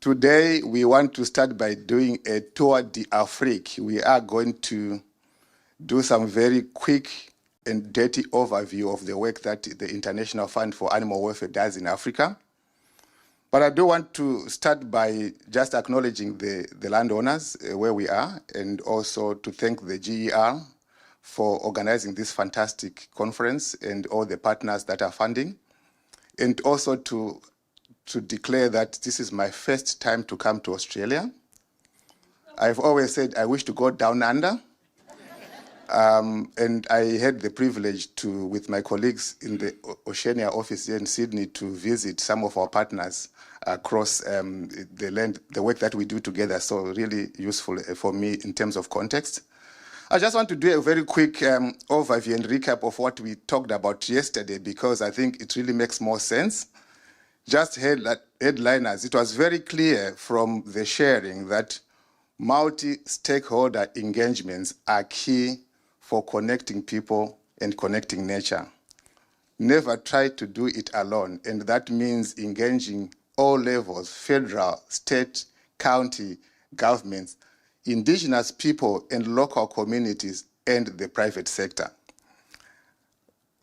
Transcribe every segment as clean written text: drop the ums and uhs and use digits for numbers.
Today, we want to start by doing a tour d'Afrique. We are going to do some very quick and dirty overview of the work that the International Fund for Animal Welfare does in Africa. But I do want to start by just acknowledging the landowners where we are, and also to thank the GER for organizing this fantastic conference and all the partners that are funding, and also to declare that this is my first time to come to Australia. I've always said I wish to go down under. And I had the privilege to, with my colleagues in the Oceania office here in Sydney, to visit some of our partners across the land, the work that we do together. So really useful for me in terms of context. I just want to do a very quick overview and recap of what we talked about yesterday, because I think it really makes more sense. Just headliners, it was very clear from the sharing that multi-stakeholder engagements are key for connecting people and connecting nature. Never try to do it alone, and that means engaging all levels, federal, state, county, governments, indigenous people and local communities, and the private sector.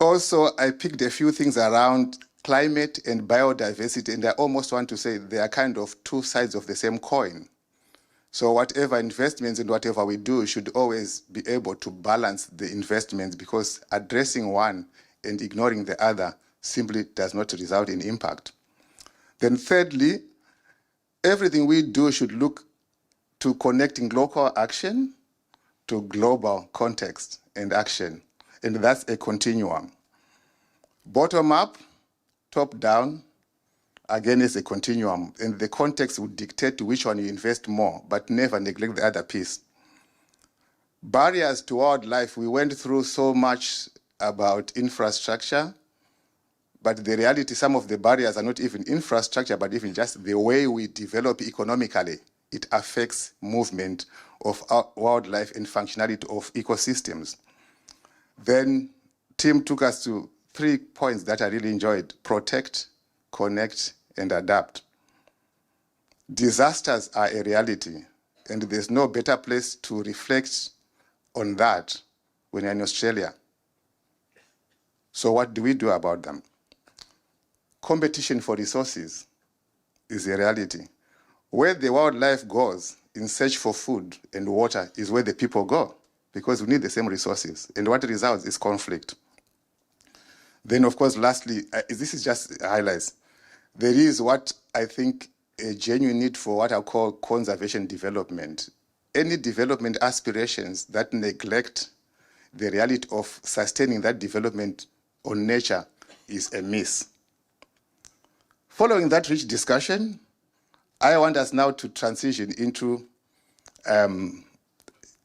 Also, I picked a few things around climate and biodiversity, and I almost want to say they are kind of two sides of the same coin. So whatever investments and whatever we do should always be able to balance the investments, because addressing one and ignoring the other simply does not result in impact. Then thirdly, everything we do should look to connecting local action to global context and action. And that's a continuum. Bottom up, top down, again, is a continuum, and the context would dictate to which one you invest more, but never neglect the other piece. Barriers to wildlife, we went through so much about infrastructure, but the reality, some of the barriers are not even infrastructure, but even just the way we develop economically. It affects movement of wildlife and functionality of ecosystems. Then Tim took us to 3 points that I really enjoyed: protect, connect, and adapt. Disasters are a reality, and there's no better place to reflect on that when you're in Australia. So what do we do about them? Competition for resources is a reality. Where the wildlife goes in search for food and water is where the people go, because we need the same resources, and what results is conflict. Then, of course, lastly, this is just highlights. There is what I think a genuine need for what I call conservation development. Any development aspirations that neglect the reality of sustaining that development on nature is a miss. Following that rich discussion, I want us now to transition into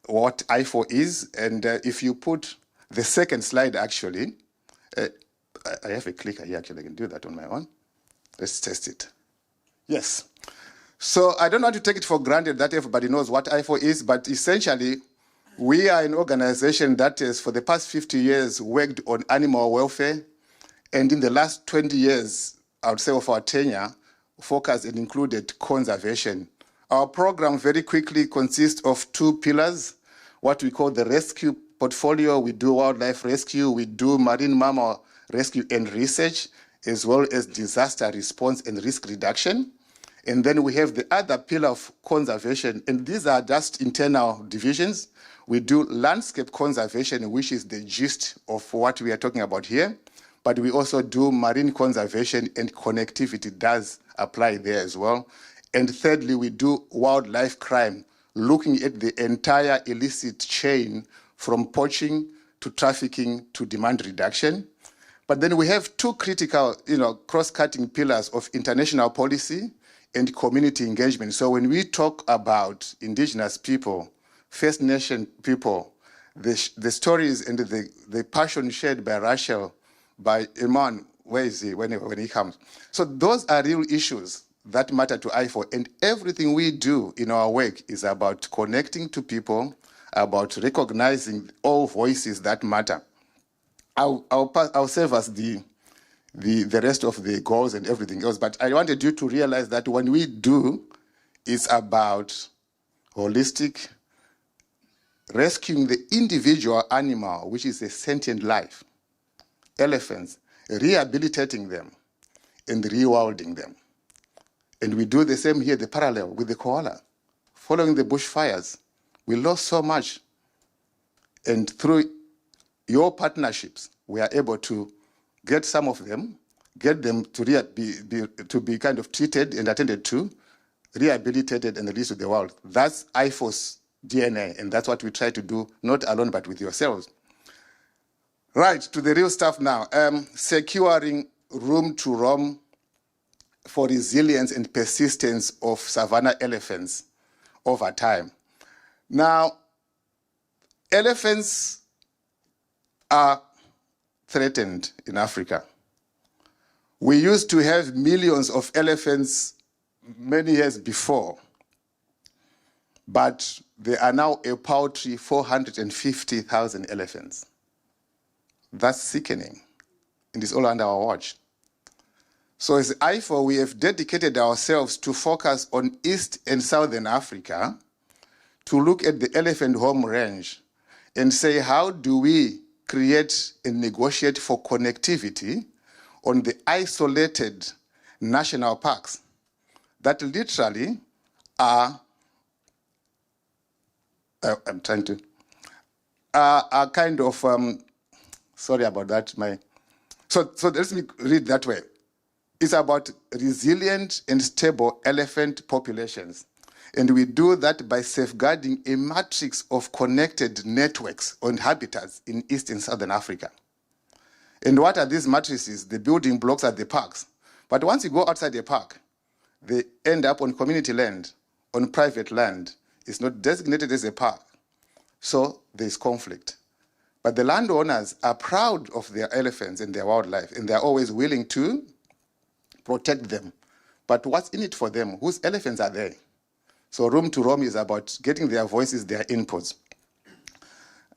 what I4 is. And if you put the second slide, actually, I have a clicker here, actually, I can do that on my own. Let's test it. Yes. So I don't want to take it for granted that everybody knows what I4 is, but essentially, we are an organization that has, for the past 50 years, worked on animal welfare. And in the last 20 years, I would say, of our tenure, focused and included conservation. Our program very quickly consists of 2 pillars: what we call the rescue portfolio. We do wildlife rescue, we do marine mammal rescue and research, as well as disaster response and risk reduction. And then we have the other pillar of conservation, and these are just internal divisions. We do landscape conservation, which is the gist of what we are talking about here, but we also do marine conservation, and connectivity does apply there as well. And thirdly, we do wildlife crime, looking at the entire illicit chain from poaching to trafficking to demand reduction. But then we have 2 critical, cross-cutting pillars of international policy and community engagement. So when we talk about indigenous people, First Nation people, the stories and the passion shared by Rachel, by Iman, where is he when he comes? So those are real issues that matter to I4, and everything we do in our work is about connecting to people, about recognizing all voices that matter. I'll serve as the rest of the goals and everything else, but I wanted you to realize that when we do is about holistic, rescuing the individual animal, which is a sentient life, elephants, rehabilitating them and rewilding them. And we do the same here, the parallel with the koala. Following the bushfires, we lost so much. And through your partnerships, we are able to get some of them, get them to be kind of treated and attended to, rehabilitated and released to the world. That's IFO's DNA, and that's what we try to do, not alone, but with yourselves. Right, to the real stuff now. Securing room to roam for resilience and persistence of savanna elephants over time. Now, elephants are threatened in Africa. We used to have millions of elephants many years before, but there are now a paltry 450,000 elephants. That's sickening, and it's all under our watch. So as IFO, we have dedicated ourselves to focus on East and Southern Africa to look at the elephant home range and say, how do we create and negotiate for connectivity on the isolated national parks that literally are, are kind of, sorry about that. So let me read that way. It's about resilient and stable elephant populations. And we do that by safeguarding a matrix of connected networks and habitats in East and Southern Africa. And what are these matrices? The building blocks are the parks. But once you go outside the park, they end up on community land, on private land. It's not designated as a park. So there's conflict. But the landowners are proud of their elephants and their wildlife, and they're always willing to protect them. But what's in it for them? Whose elephants are they? So room to roam is about getting their voices, their inputs.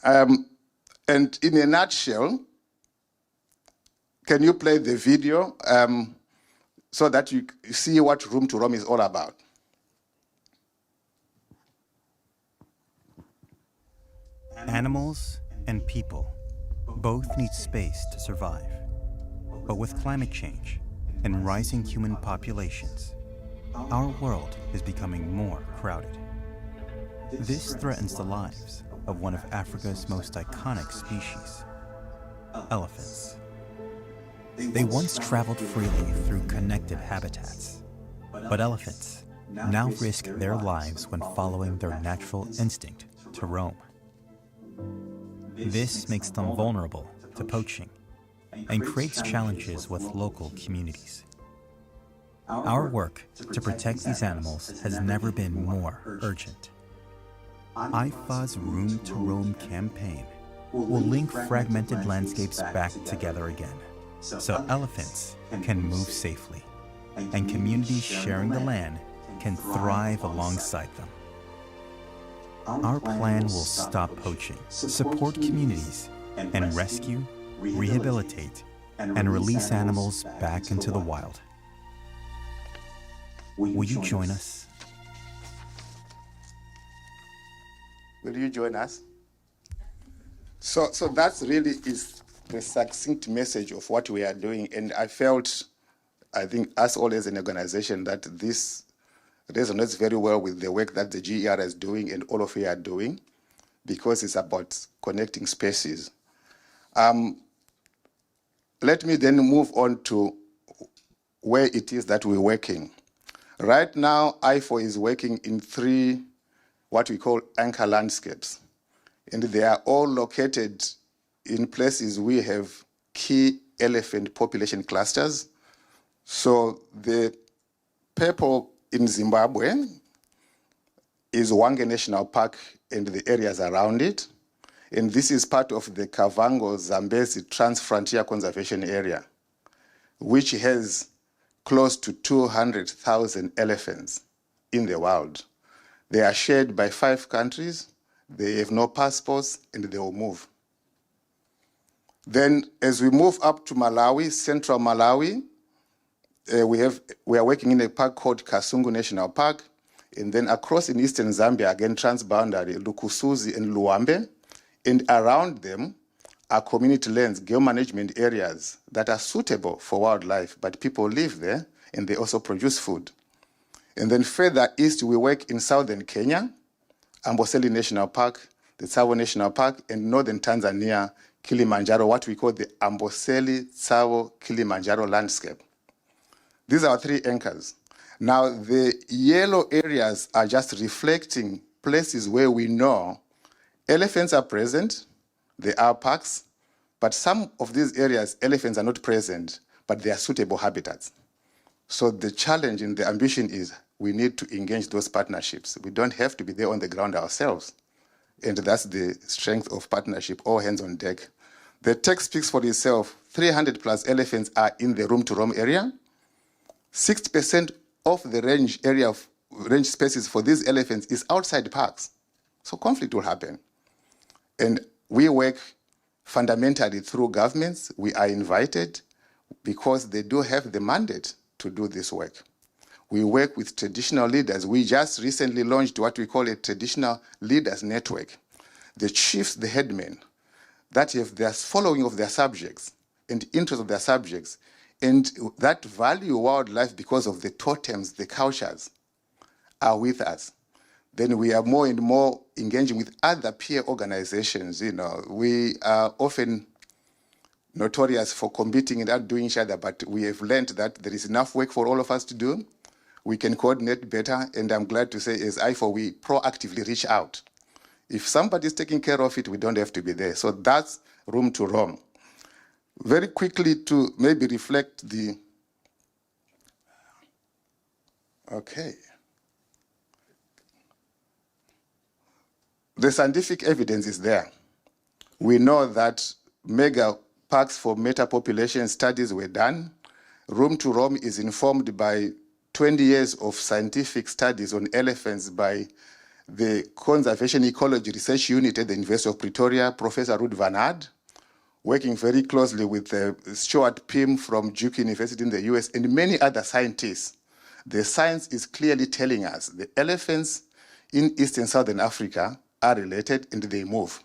And in a nutshell, can you play the video so that you see what room to roam is all about? Animals and people both need space to survive. But with climate change and rising human populations, our world is becoming more crowded. This threatens the lives of one of Africa's most iconic species, elephants. They once traveled freely through connected habitats, but elephants now risk their lives when following their natural instinct to roam. This makes them vulnerable to poaching and creates challenges with local communities. Our work to protect these animals has never been more urgent. IFA's Room to Roam campaign will link fragmented landscapes back together again, so elephants can move safely, and communities sharing the land can thrive alongside them. Our plan will stop poaching, support communities, and rescue, rehabilitate, and release animals back into the wild. Will you join us? Will you join us? So that's really is the succinct message of what we are doing. And I felt, I think us all as an organization, that this resonates very well with the work that the GER is doing and all of you are doing, because it's about connecting spaces. Let me then move on to where it is that we're working. Right now, IFO is working in 3 what we call anchor landscapes. And they are all located in places we have key elephant population clusters. So the purple in Zimbabwe is Hwange National Park and the areas around it. And this is part of the Kavango-Zambezi Trans-Frontier Conservation Area, which has close to 200,000 elephants in the world. They are shared by 5 countries, they have no passports, and they will move. Then as we move up to Malawi, central Malawi, we are working in a park called Kasungu National Park, And then across in eastern Zambia, again, transboundary, Lukusuzi and Luambe. And around them are community lands, game management areas that are suitable for wildlife, but people live there and they also produce food. And then further east, we work in southern Kenya, Amboseli National Park, the Tsavo National Park, and northern Tanzania, Kilimanjaro, what we call the Amboseli Tsavo Kilimanjaro landscape. These are our three anchors. Now, the yellow areas are just reflecting places where we know elephants are present, there are parks, but some of these areas, elephants are not present, but they are suitable habitats. So the challenge and the ambition is we need to engage those partnerships. We don't have to be there on the ground ourselves. And that's the strength of partnership, all hands on deck. The text speaks for itself. 300 plus elephants are in the room-to-roam area. 60% of the range spaces for these elephants is outside parks. So conflict will happen. And we work fundamentally through governments. We are invited because they do have the mandate to do this work. We work with traditional leaders. We just recently launched what we call a traditional leaders network. The chiefs, the headmen, that have their following of their subjects and interest of their subjects, and that value wildlife because of the totems, the cultures, are with us. Then we are more and more engaging with other peer organizations. We are often notorious for competing and outdoing each other, but we have learned that there is enough work for all of us to do. We can coordinate better, and I'm glad to say as IFO, we proactively reach out. If somebody's taking care of it, we don't have to be there. So that's room to roam. Very quickly to maybe reflect the, okay. The scientific evidence is there. We know that mega parks for meta-population studies were done. Room to roam is informed by 20 years of scientific studies on elephants by the Conservation Ecology Research Unit at the University of Pretoria, Professor Ruud van Aard, working very closely with Stuart Pym from Duke University in the US and many other scientists. The science is clearly telling us the elephants in East and Southern Africa are related and they move.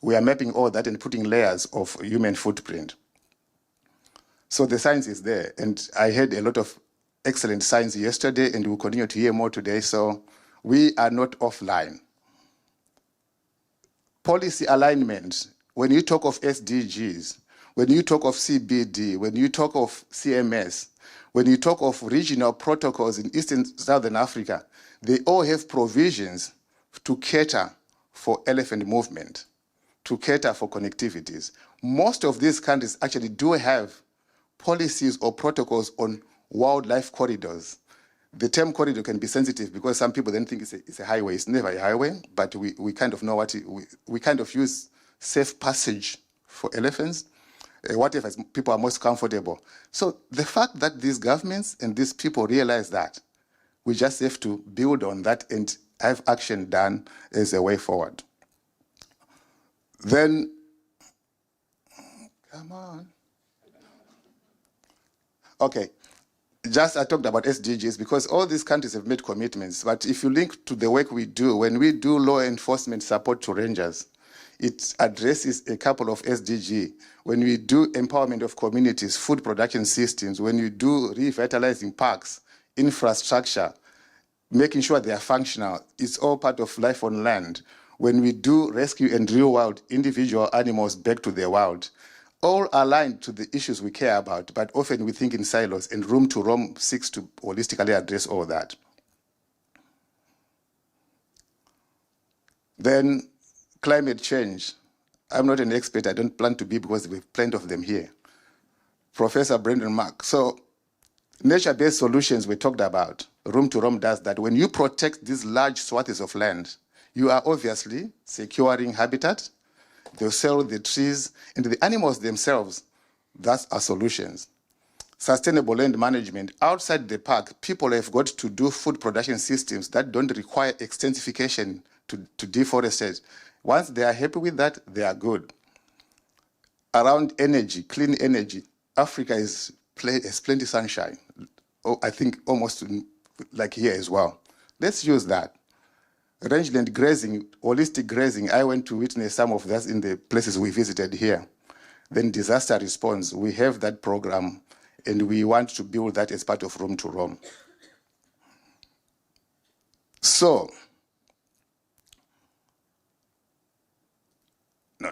We are mapping all that and putting layers of human footprint. So the science is there, and I heard a lot of excellent science yesterday, and we'll continue to hear more today, so we are not offline. Policy alignment, when you talk of SDGs, when you talk of CBD, when you talk of CMS, when you talk of regional protocols in East and Southern Africa, they all have provisions to cater for elephant movement, to cater for connectivities. Most of these countries actually do have policies or protocols on wildlife corridors. The term corridor can be sensitive because some people then think it's a highway. It's never a highway, but we kind of know what we kind of use safe passage for elephants, whatever people are most comfortable. So the fact that these governments and these people realize that, we just have to build on that and have action done as a way forward. Then, come on. Okay, just I talked about SDGs because all these countries have made commitments, but if you link to the work we do, when we do law enforcement support to rangers, it addresses a couple of SDG. When we do empowerment of communities, food production systems, when we do revitalizing parks, infrastructure, making sure they are functional, it's all part of life on land. When we do rescue and rewild individual animals back to their wild, all aligned to the issues we care about, but often we think in silos, and room to roam seeks to holistically address all that. Then climate change. I'm not an expert, I don't plan to be because we have plenty of them here. Professor Brendan Mark. So nature-based solutions we talked about. Room to roam does that. When you protect these large swaths of land, you are obviously securing habitat, the soil, the trees, and the animals themselves. That's our solutions. Sustainable land management. Outside the park, people have got to do food production systems that don't require extensification to deforestate. Once they are happy with that, they are good. Around energy, clean energy, Africa has plenty of sunshine. I think almost like here as well. Let's use that. Rangeland grazing, holistic grazing, I went to witness some of that in the places we visited here. Then disaster response, we have that program, and we want to build that as part of Room to Roam. So,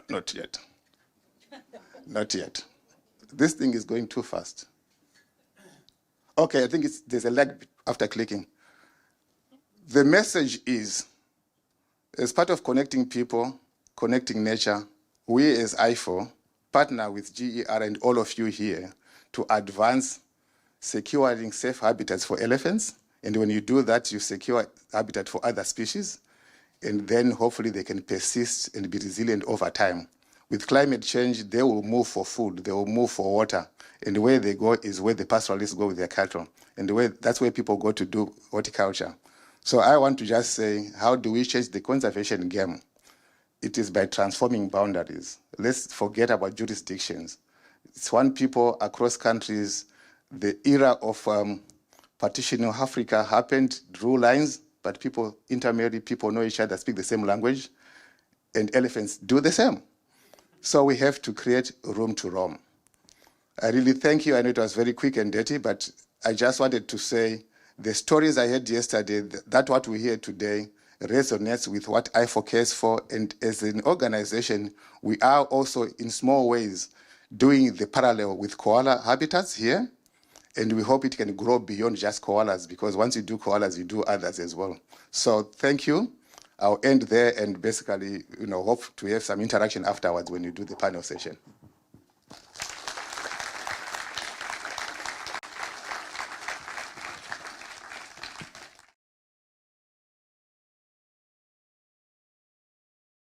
not yet. Not yet. This thing is going too fast. Okay, I think there's a lag after clicking. The message is, as part of connecting people, connecting nature, we as IFO partner with GER and all of you here to advance securing safe habitats for elephants. And when you do that, you secure habitat for other species. And then hopefully they can persist and be resilient over time. With climate change, they will move for food, they will move for water. And where they go is where the pastoralists go with their cattle. And that's where people go to do horticulture. So I want to just say, how do we change the conservation game? It is by transforming boundaries. Let's forget about jurisdictions. It's one people across countries. The era of partitioning of Africa happened, drew lines, but people intermarry, people know each other, speak the same language, and elephants do the same. So we have to create room to roam. I really thank you. I know it was very quick and dirty, but I just wanted to say the stories I heard yesterday, that what we hear today resonates with what I focus for. And as an organization, we are also in small ways doing the parallel with koala habitats here. And we hope it can grow beyond just koalas, because once you do koalas, you do others as well. So thank you. I'll end there and basically, hope to have some interaction afterwards when you do the panel session.